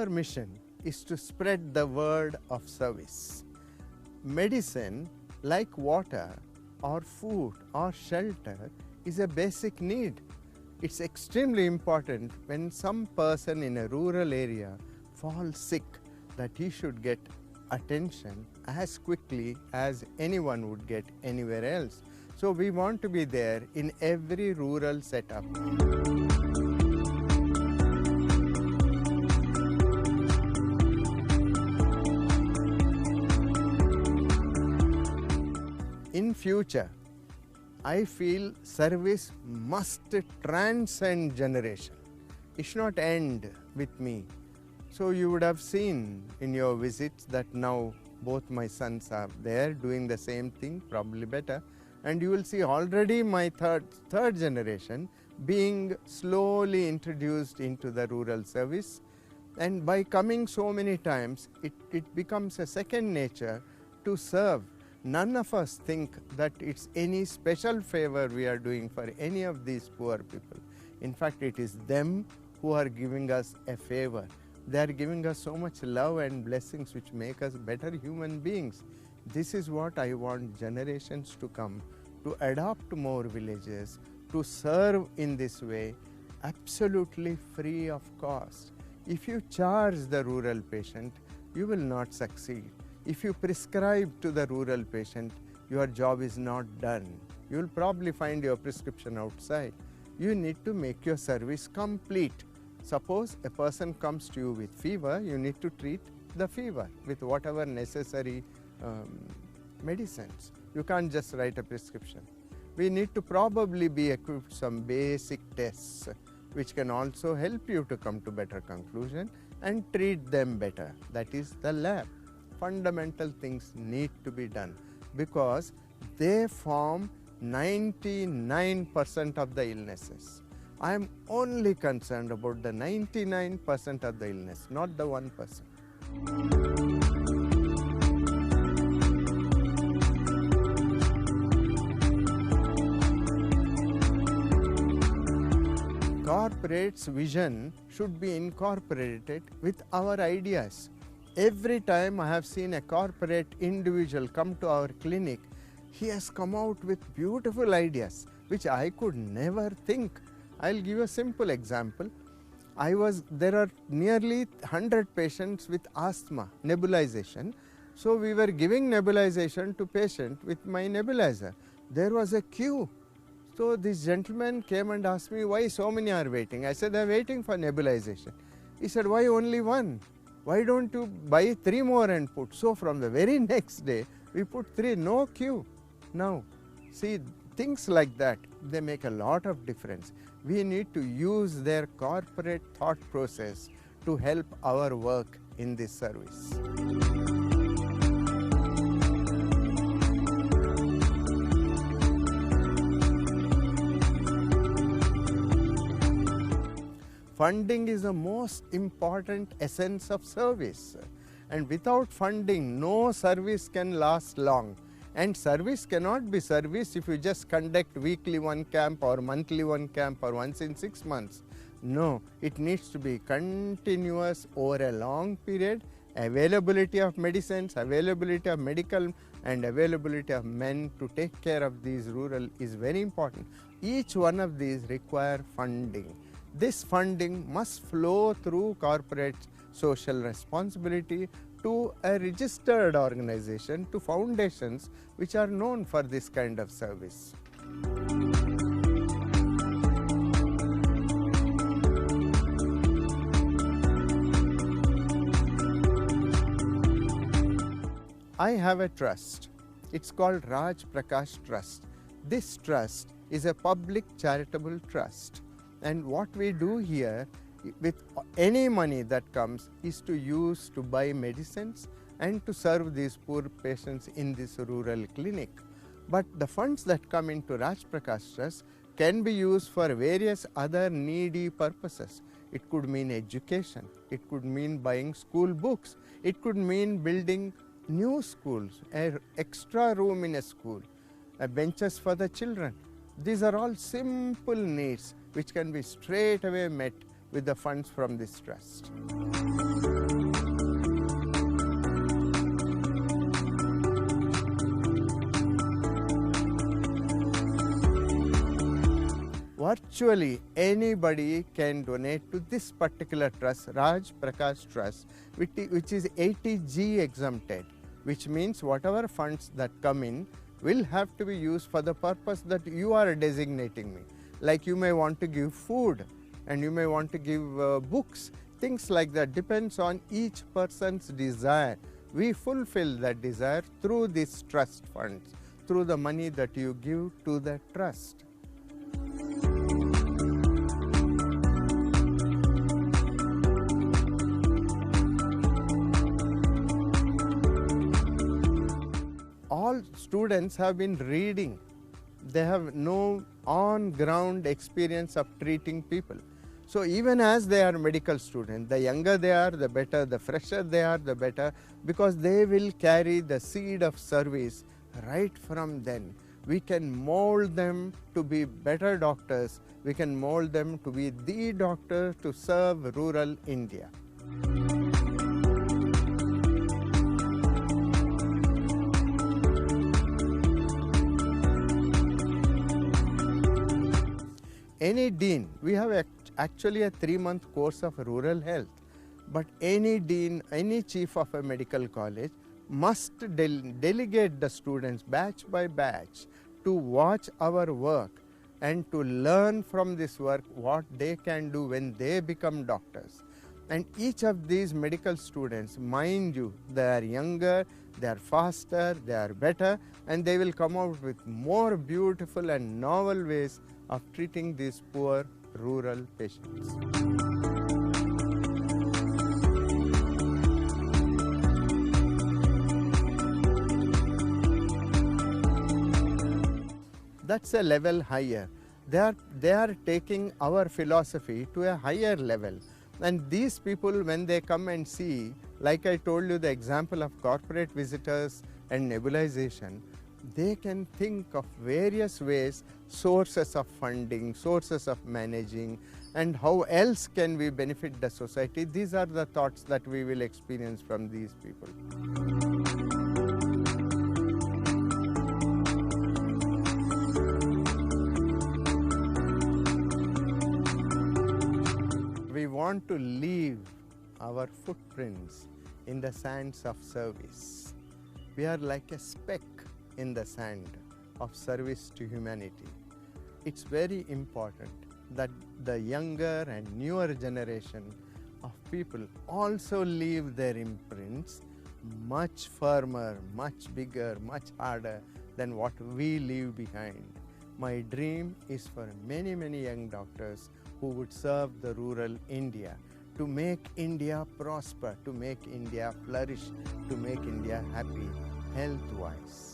Our mission is to spread the word of service. Medicine, like water or food or shelter, is a basic need. It's extremely important when some person in a rural area falls sick that he should get attention as quickly as anyone would get anywhere else. So we want to be there in every rural setup. In future, I feel service must transcend generation. It should not end with me. So you would have seen in your visits that now both my sons are there doing the same thing, probably better. And you will see already my third generation being slowly introduced into the rural service. And by coming so many times, it becomes a second nature to serve. None of us think that it's any special favor we are doing for any of these poor people. In fact, it is them who are giving us a favor. They are giving us so much love and blessings which make us better human beings. This is what I want generations to come, to adopt more villages, to serve in this way, absolutely free of cost. If you charge the rural patient, you will not succeed. If you prescribe to the rural patient, your job is not done. You will probably find your prescription outside. You need to make your service complete. Suppose a person comes to you with fever, you need to treat the fever with whatever necessary medicines. You can't just write a prescription. We need to probably be equipped with some basic tests which can also help you to come to better conclusion and treat them better. That is the lab. Fundamental things need to be done because they form 99% of the illnesses. I am only concerned about the 99% of the illness, not the 1%. Corporate's vision should be incorporated with our ideas. Every time I have seen a corporate individual come to our clinic, he has come out with beautiful ideas which I could never think. I'll give a simple example. There are nearly 100 patients with asthma, nebulization. So we were giving nebulization to patient with my nebulizer. There was a queue. So this gentleman came and asked me, why so many are waiting? I said, they're waiting for nebulization. He said, why only one? Why don't you buy 3 more and put? So from the very next day, we put 3, no queue. Now, see, things like that, they make a lot of difference. We need to use their corporate thought process to help our work in this service. Funding is the most important essence of service. And without funding, no service can last long. And service cannot be service if you just conduct weekly one camp or monthly one camp or once in 6 months. No, it needs to be continuous over a long period. Availability of medicines, availability of medical and availability of men to take care of these rural is very important. Each one of these require funding. This funding must flow through corporate social responsibility to a registered organization, to foundations which are known for this kind of service. I have a trust. It's called Raj Prakash Trust. This trust is a public charitable trust. And what we do here with any money that comes is to use to buy medicines and to serve these poor patients in this rural clinic. But the funds that come into Raj Prakash Trust can be used for various other needy purposes. It could mean education, it could mean buying school books, it could mean building new schools, an extra room in a school, benches for the children. These are all simple needs which can be straight away met with the funds from this trust. virtually anybody can donate to this particular trust, Raj Prakash Trust, which is 80G exempted, which means whatever funds that come in will have to be used for the purpose that you are designating me. Like you may want to give food and you may want to give books, things like that, depends on each person's desire. We fulfill that desire through these trust funds, through the money that you give to the trust. All students have been reading. They have no on-ground experience of treating people. So even as they are medical students, the younger they are, the better, the fresher they are, the better, because they will carry the seed of service right from then. We can mold them to be better doctors. We can mold them to be the doctor to serve rural India. Any dean, we have actually a 3-month course of rural health, but any dean, any chief of a medical college must delegate the students batch by batch to watch our work and to learn from this work what they can do when they become doctors. And each of these medical students, mind you, they are younger, they are faster, they are better, and they will come out with more beautiful and novel ways of treating these poor rural patients. That's a level higher. They are taking our philosophy to a higher level. And these people, when they come and see, like I told you the example of corporate visitors and nebulization, they can think of various ways, sources of funding, sources of managing, and how else can we benefit the society. These are the thoughts that we will experience from these people. We want to leave our footprints in the sands of service. We are like a speck in the sand of service to humanity. It's very important that the younger and newer generation of people also leave their imprints much firmer, much bigger, much harder than what we leave behind. My dream is for many, many young doctors who would serve the rural India, to make India prosper, to make India flourish, to make India happy, health-wise.